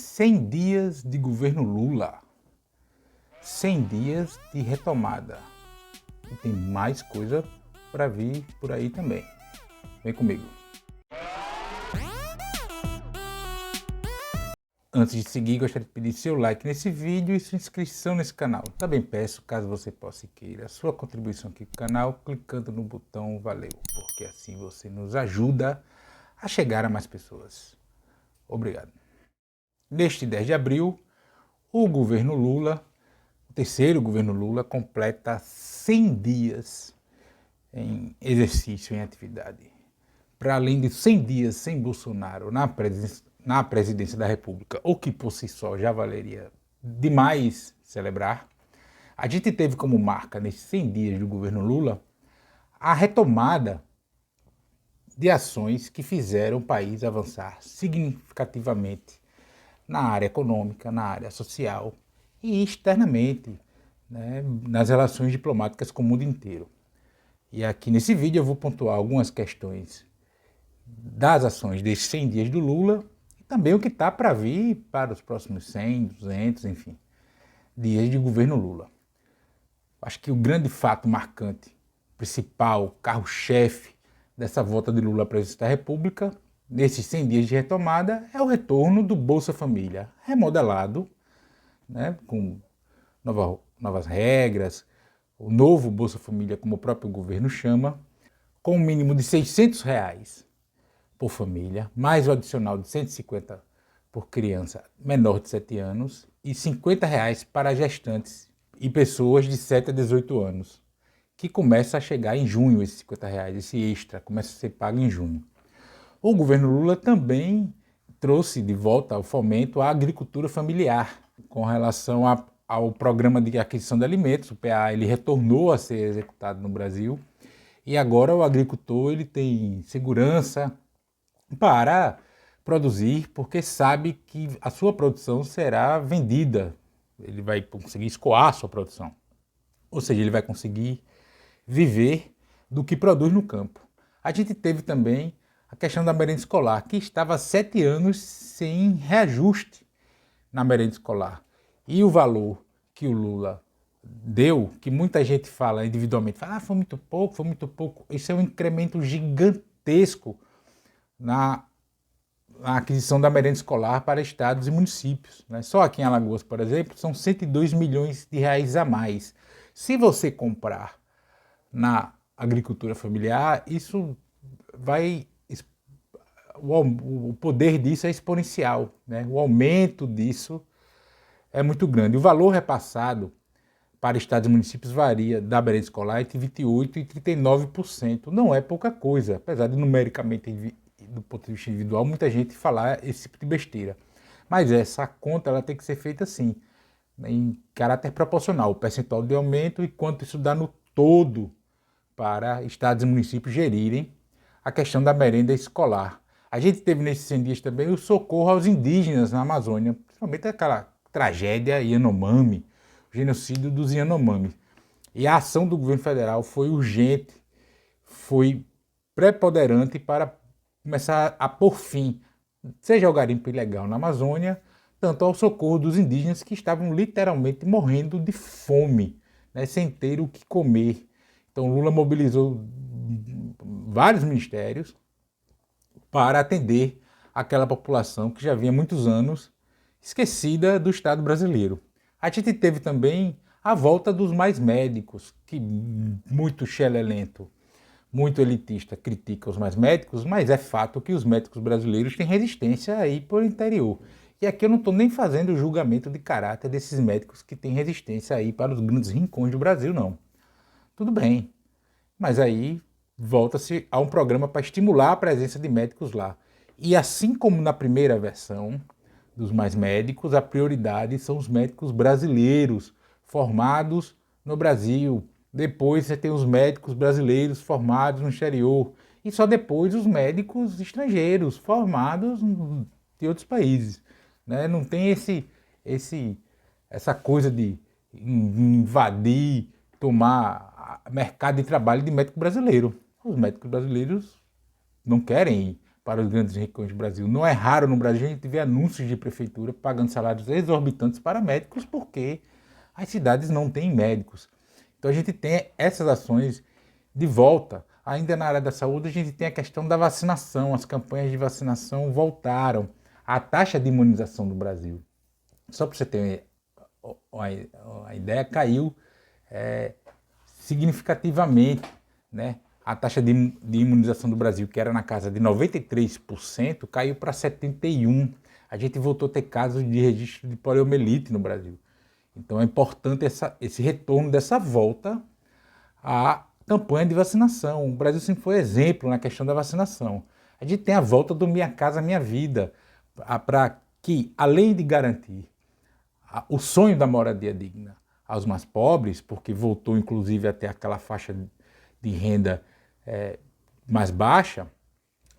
100 dias de governo Lula, 100 dias de retomada. E tem mais coisa para vir por aí também. Vem comigo. Antes de seguir, gostaria de pedir seu like nesse vídeo e sua inscrição nesse canal. Também peço, caso você possa e queira, sua contribuição aqui no canal, clicando no botão valeu, porque assim você nos ajuda a chegar a mais pessoas. Obrigado. Neste 10 de abril, o governo Lula, o terceiro governo Lula, completa 100 dias em exercício, em atividade. Para além de 100 dias sem Bolsonaro na presidência da República, o que por si só já valeria demais celebrar, a gente teve como marca nesses 100 dias do governo Lula a retomada de ações que fizeram o país avançar significativamente na área econômica, na área social e externamente, né, nas relações diplomáticas com o mundo inteiro. E aqui nesse vídeo eu vou pontuar algumas questões das ações desses 100 dias do Lula e também o que está para vir para os próximos 100, 200, enfim, dias de governo Lula. Acho que o grande fato marcante, principal, carro-chefe dessa volta de Lula à presidência da República, nesses 100 dias de retomada, é o retorno do Bolsa Família, remodelado, né, com novas regras, o novo Bolsa Família, como o próprio governo chama, com um mínimo de R$600 por família, mais o adicional de 150 por criança menor de 7 anos e R$50 para gestantes e pessoas de 7 a 18 anos, que começa a chegar em junho, esses R$50, esse extra, começa a ser pago em junho. O governo Lula também trouxe de volta ao fomento à agricultura familiar, com relação ao programa de aquisição de alimentos, o PA, ele retornou a ser executado no Brasil, e agora o agricultor ele tem segurança para produzir, porque sabe que a sua produção será vendida, ele vai conseguir escoar a sua produção, ou seja, ele vai conseguir viver do que produz no campo. A gente teve também a questão da merenda escolar, que estava há 7 anos sem reajuste na merenda escolar. E o valor que o Lula deu, que muita gente fala individualmente, fala, foi muito pouco, isso é um incremento gigantesco na aquisição da merenda escolar para estados e municípios, né? Só aqui em Alagoas, por exemplo, são R$102 milhões a mais. Se você comprar na agricultura familiar, isso vai... O poder disso é exponencial, né? O aumento disso é muito grande. O valor repassado para estados e municípios varia da merenda escolar entre 28% e 39%. Não é pouca coisa, apesar de numericamente, do ponto de vista individual, muita gente falar esse tipo de besteira. Mas essa conta ela tem que ser feita assim, em caráter proporcional, o percentual de aumento e quanto isso dá no todo para estados e municípios gerirem a questão da merenda escolar. A gente teve nesses 100 dias também o socorro aos indígenas na Amazônia, principalmente aquela tragédia Yanomami, o genocídio dos Yanomami. E a ação do governo federal foi urgente, foi preponderante para começar a pôr fim, seja ao garimpo ilegal na Amazônia, tanto ao socorro dos indígenas que estavam literalmente morrendo de fome, né, sem ter o que comer. Então Lula mobilizou vários ministérios para atender aquela população que já vinha muitos anos esquecida do Estado brasileiro. A gente teve também a volta dos mais médicos, que muito xelelento, muito elitista critica os mais médicos, mas é fato que os médicos brasileiros têm resistência aí por interior. E aqui eu não estou nem fazendo o julgamento de caráter desses médicos que têm resistência aí para os grandes rincões do Brasil, não. Tudo bem, mas aí volta-se a um programa para estimular a presença de médicos lá. E assim como na primeira versão dos mais médicos, a prioridade são os médicos brasileiros, formados no Brasil. Depois você tem os médicos brasileiros formados no exterior. E só depois os médicos estrangeiros, formados de outros países, né? Não tem essa coisa de invadir, tomar mercado de trabalho de médico brasileiro. Os médicos brasileiros não querem para os grandes rincões do Brasil. Não é raro no Brasil a gente ver anúncios de prefeitura pagando salários exorbitantes para médicos porque as cidades não têm médicos. Então a gente tem essas ações de volta. Ainda na área da saúde a gente tem a questão da vacinação. As campanhas de vacinação voltaram. A taxa de imunização do Brasil, só para você ter uma ideia, caiu significativamente, né? A taxa de imunização do Brasil, que era na casa de 93%, caiu para 71%. A gente voltou a ter casos de registro de poliomielite no Brasil. Então é importante esse retorno dessa volta à campanha de vacinação. O Brasil sempre foi exemplo na questão da vacinação. A gente tem a volta do Minha Casa Minha Vida, para que, além de garantir o sonho da moradia digna aos mais pobres, porque voltou inclusive até aquela faixa de renda mais baixa,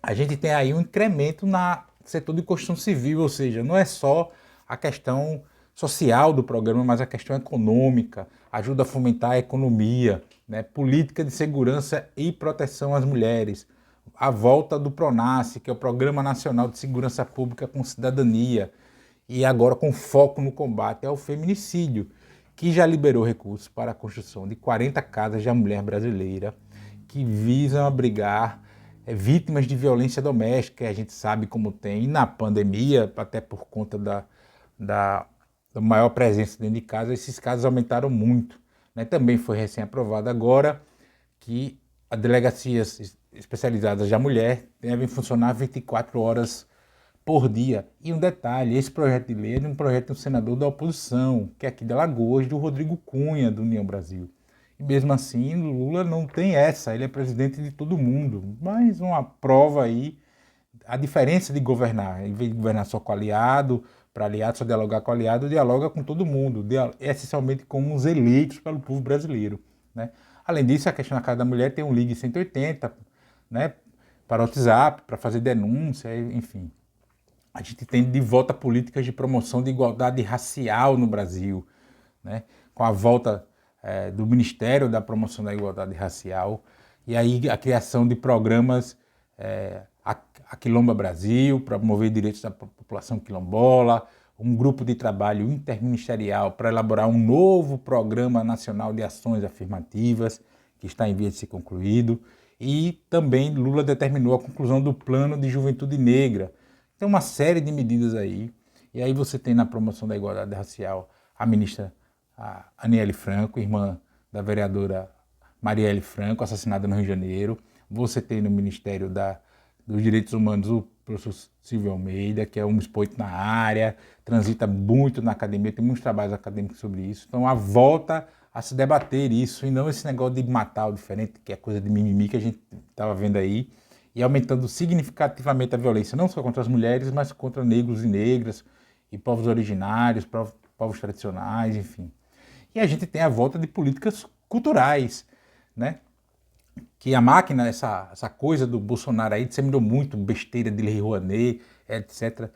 a gente tem aí um incremento no setor de construção civil, ou seja, não é só a questão social do programa, mas a questão econômica, ajuda a fomentar a economia, né? Política de segurança e proteção às mulheres, a volta do PRONASSE, que é o Programa Nacional de Segurança Pública com Cidadania, e agora com foco no combate ao feminicídio, que já liberou recursos para a construção de 40 casas da mulher brasileira, que visam abrigar vítimas de violência doméstica, que a gente sabe como tem, e na pandemia, até por conta da maior presença dentro de casa, esses casos aumentaram muito, né? Também foi recém-aprovado agora que as delegacias especializadas da mulher devem funcionar 24 horas por dia. E um detalhe, esse projeto de lei é um projeto de um senador da oposição, que é aqui de Alagoas, do Rodrigo Cunha, do União Brasil. E mesmo assim, Lula não tem essa, ele é presidente de todo mundo. Mais uma prova aí, a diferença de governar. Em vez de governar só com aliado, para aliado, só dialogar com aliado, dialoga com todo mundo, essencialmente com os eleitos pelo povo brasileiro, né? Além disso, a questão da Casa da Mulher tem um Ligue 180, né, para o WhatsApp, para fazer denúncia, enfim. A gente tem de volta políticas de promoção de igualdade racial no Brasil, né, com a volta do Ministério da Promoção da Igualdade Racial, e aí a criação de programas a Quilomba Brasil, para promover direitos da população quilombola, um grupo de trabalho interministerial para elaborar um novo Programa Nacional de Ações Afirmativas, que está em vias de ser concluído, e também Lula determinou a conclusão do Plano de Juventude Negra. Tem uma série de medidas aí, e aí você tem na promoção da igualdade racial a ministra Aniele Franco, irmã da vereadora Marielle Franco, assassinada no Rio de Janeiro. Você tem no Ministério dos Direitos Humanos o professor Silvio Almeida, que é um expoente na área, transita muito na academia, tem muitos trabalhos acadêmicos sobre isso. Então, a volta a se debater isso, e não esse negócio de matar o diferente, que é coisa de mimimi que a gente estava vendo aí, e aumentando significativamente a violência, não só contra as mulheres, mas contra negros e negras, e povos originários, povos tradicionais, enfim. E a gente tem a volta de políticas culturais, né? Que a máquina, essa coisa do Bolsonaro aí disseminou muito besteira de Lei Rouanet, etc.,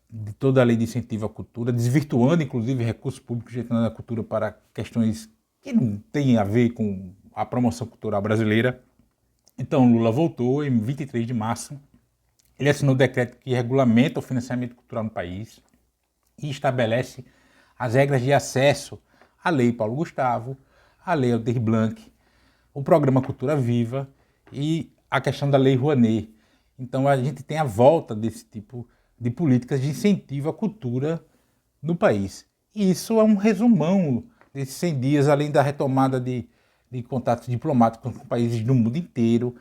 de toda a lei de incentivo à cultura, desvirtuando inclusive recursos públicos destinando à cultura para questões que não têm a ver com a promoção cultural brasileira. Então Lula voltou em 23 de março, ele assinou o decreto que regulamenta o financiamento cultural no país e estabelece as regras de acesso à Lei Paulo Gustavo, à Lei Aldir Blanc, o Programa Cultura Viva e a questão da Lei Rouanet. Então a gente tem a volta desse tipo de políticas de incentivo à cultura no país. E isso é um resumão desses 100 dias, além da retomada de contatos diplomáticos com países do mundo inteiro.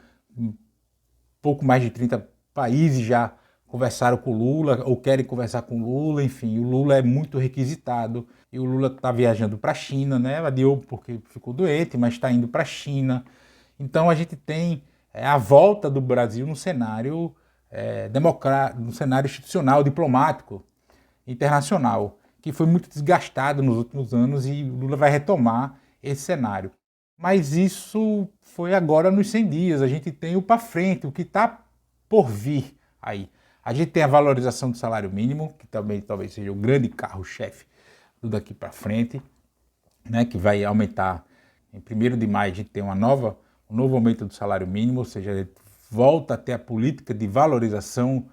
Pouco mais de 30 países já conversaram com o Lula ou querem conversar com o Lula, enfim, o Lula é muito requisitado e o Lula está viajando para a China, né? Adiou porque ficou doente, mas está indo para a China. Então a gente tem a volta do Brasil no cenário no cenário institucional, diplomático, internacional, que foi muito desgastado nos últimos anos e o Lula vai retomar esse cenário. Mas isso foi agora nos 100 dias, a gente tem o para frente, o que está por vir aí. A gente tem a valorização do salário mínimo, que também talvez seja o grande carro-chefe do daqui para frente, né, que vai aumentar. Em 1º de maio a gente tem um novo aumento do salário mínimo, ou seja, volta a ter a política de valorização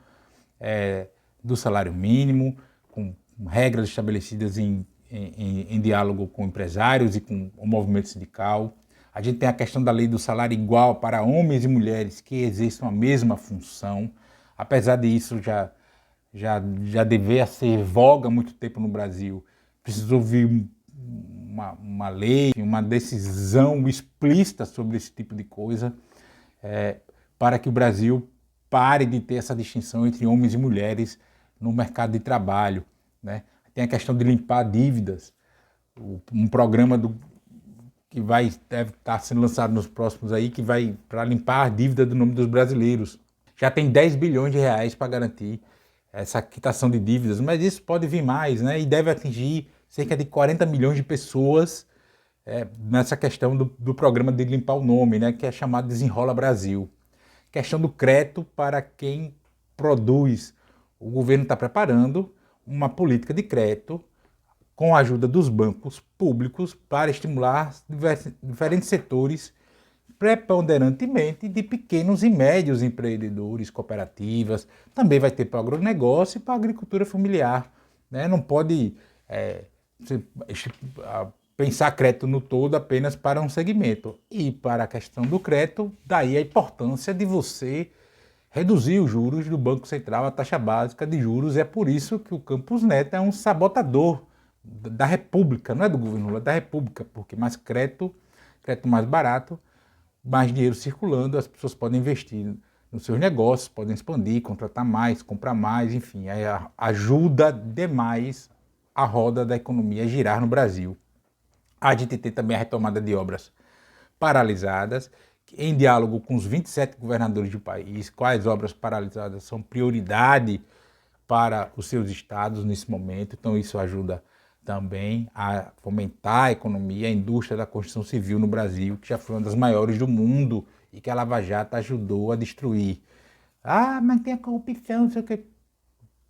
do salário mínimo, com regras estabelecidas em diálogo com empresários e com o movimento sindical. A gente tem a questão da lei do salário igual para homens e mulheres que exerçam a mesma função. Apesar disso já deveria ser voga há muito tempo no Brasil, precisou vir uma lei, uma decisão explícita sobre esse tipo de coisa, para que o Brasil pare de ter essa distinção entre homens e mulheres no mercado de trabalho, né? Tem a questão de limpar dívidas, um programa que deve estar sendo lançado nos próximos aí, que vai para limpar a dívida do nome dos brasileiros. Já tem 10 bilhões de reais para garantir essa quitação de dívidas, mas isso pode vir mais, né? E deve atingir cerca de 40 milhões de pessoas nessa questão do programa de limpar o nome, né? Que é chamado Desenrola Brasil. Questão do crédito para quem produz. O governo está preparando uma política de crédito com a ajuda dos bancos públicos para estimular diferentes setores, preponderantemente de pequenos e médios empreendedores, cooperativas. Também vai ter para o agronegócio e para a agricultura familiar, né? Não pode pensar crédito no todo apenas para um segmento. E para a questão do crédito, daí a importância de você reduzir os juros do Banco Central, a taxa básica de juros. É por isso que o Campos Neto é um sabotador da República, não é do governo Lula, é da República, porque mais crédito mais barato, mais dinheiro circulando, as pessoas podem investir nos seus negócios, podem expandir, contratar mais, comprar mais, enfim, ajuda demais a roda da economia a girar no Brasil. A gente tem também a retomada de obras paralisadas, em diálogo com os 27 governadores do país, quais obras paralisadas são prioridade para os seus estados nesse momento. Então isso ajuda também a fomentar a economia, a indústria da construção civil no Brasil, que já foi uma das maiores do mundo e que a Lava Jato ajudou a destruir. Ah, mas tem a corrupção, não sei o que.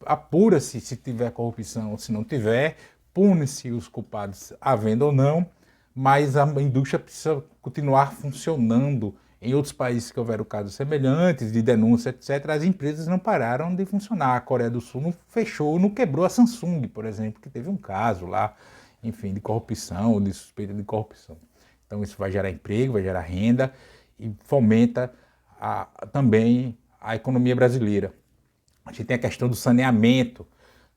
Apura-se se tiver corrupção, se não tiver, pune-se os culpados, havendo ou não, mas a indústria precisa continuar funcionando. Em outros países que houveram casos semelhantes, de denúncia, etc., as empresas não pararam de funcionar. A Coreia do Sul não fechou, não quebrou a Samsung, por exemplo, que teve um caso lá, enfim, de corrupção, de suspeita de corrupção. Então isso vai gerar emprego, vai gerar renda e fomenta também a economia brasileira. A gente tem a questão do saneamento,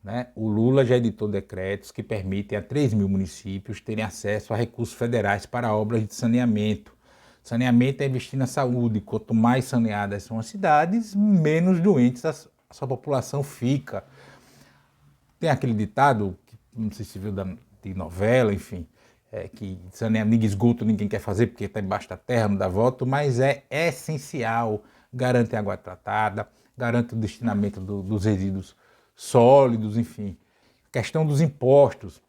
né? O Lula já editou decretos que permitem a 3 mil municípios terem acesso a recursos federais para obras de saneamento. Saneamento é investir na saúde. Quanto mais saneadas são as cidades, menos doentes a sua população fica. Tem aquele ditado, que não sei se viu de novela, enfim, que saneamento de esgoto ninguém quer fazer porque está embaixo da terra, não dá voto, mas é essencial. Garante água tratada, garante o destinamento dos resíduos sólidos, enfim. Questão dos impostos.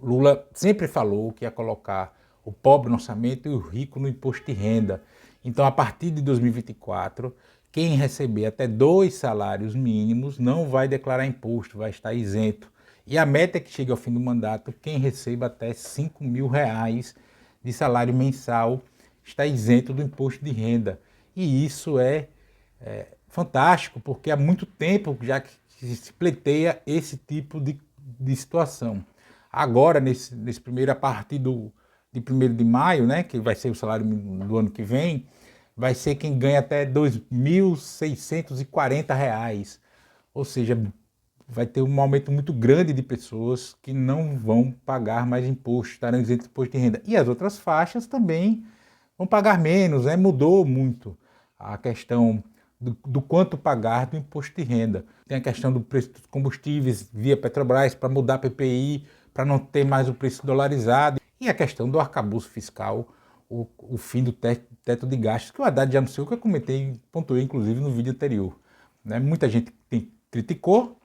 Lula sempre falou que ia colocar o pobre no orçamento e o rico no imposto de renda. Então, a partir de 2024, quem receber até 2 salários mínimos não vai declarar imposto, vai estar isento. E a meta é que chegue ao fim do mandato, quem receba até 5 mil reais de salário mensal está isento do imposto de renda. E isso é fantástico, porque há muito tempo já que se pleiteia esse tipo de situação. Agora, nesse primeiro, a partir de 1º de maio, né, que vai ser o salário mínimo do ano que vem, vai ser quem ganha até R$ 2.640. Ou seja, vai ter um aumento muito grande de pessoas que não vão pagar mais imposto, estarão isentos de imposto de renda. E as outras faixas também vão pagar menos, né? Mudou muito a questão do quanto pagar do imposto de renda. Tem a questão do preço dos combustíveis via Petrobras para mudar a PPI, para não ter mais o preço dolarizado. E a questão do arcabouço fiscal, o fim do teto de gastos, que o Haddad já anunciou, que eu pontuei inclusive no vídeo anterior. Né? Muita gente criticou,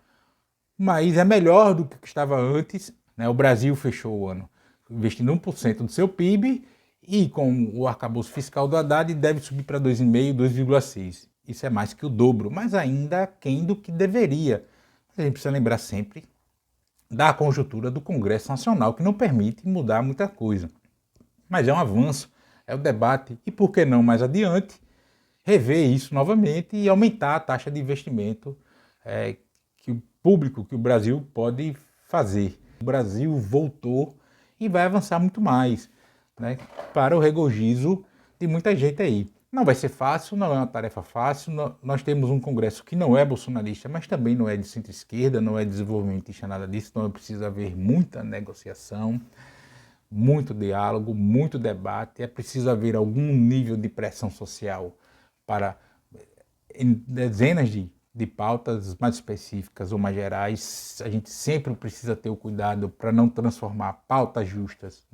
mas é melhor do que estava antes. Né? O Brasil fechou o ano investindo 1% do seu PIB e com o arcabouço fiscal do Haddad deve subir para 2,5%, 2,6%. Isso é mais que o dobro, mas ainda aquém do que deveria. A gente precisa lembrar sempre da conjuntura do Congresso Nacional, que não permite mudar muita coisa. Mas é um avanço, é o debate, e por que não mais adiante, rever isso novamente e aumentar a taxa de investimento que o público, que o Brasil pode fazer. O Brasil voltou e vai avançar muito mais, né, para o regozijo de muita gente aí. Não vai ser fácil, não é uma tarefa fácil. Nós temos um Congresso que não é bolsonarista, mas também não é de centro-esquerda, não é desenvolvimentista, nada disso. Então precisa haver muita negociação, muito diálogo, muito debate. É preciso haver algum nível de pressão social para em dezenas de pautas mais específicas ou mais gerais. A gente sempre precisa ter o cuidado para não transformar pautas justas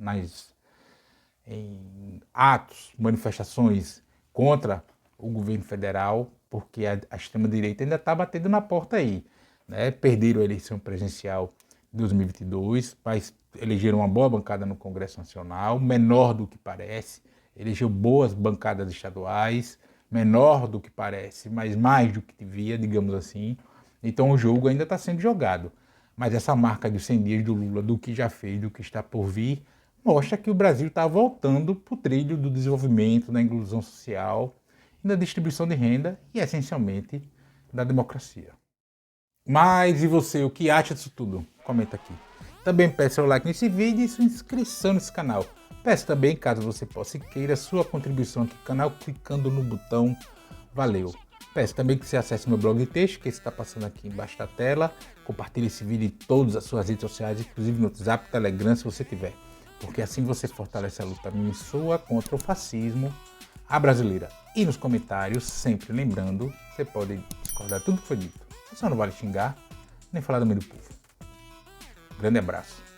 em atos, manifestações contra o governo federal, porque a extrema-direita ainda está batendo na porta aí, né? Perderam a eleição presidencial de 2022, mas elegeram uma boa bancada no Congresso Nacional, menor do que parece, elegeu boas bancadas estaduais, menor do que parece, mas mais do que devia, digamos assim. Então o jogo ainda está sendo jogado. Mas essa marca de 100 dias do Lula, do que já fez, do que está por vir, mostra que o Brasil está voltando para o trilho do desenvolvimento, da inclusão social, da distribuição de renda e, essencialmente, da democracia. Mas e você, o que acha disso tudo? Comenta aqui. Também peça seu like nesse vídeo e sua inscrição nesse canal. Peço também, caso você possa e queira, sua contribuição aqui no canal clicando no botão Valeu. Peço também que você acesse meu blog de texto, que está passando aqui embaixo da tela. Compartilhe esse vídeo em todas as suas redes sociais, inclusive no WhatsApp, Telegram, se você tiver. Porque assim você fortalece a luta minha e sua contra o fascismo, a brasileira. E nos comentários, sempre lembrando, você pode discordar de tudo que foi dito. Você só não vale xingar, nem falar do meio do povo. Grande abraço.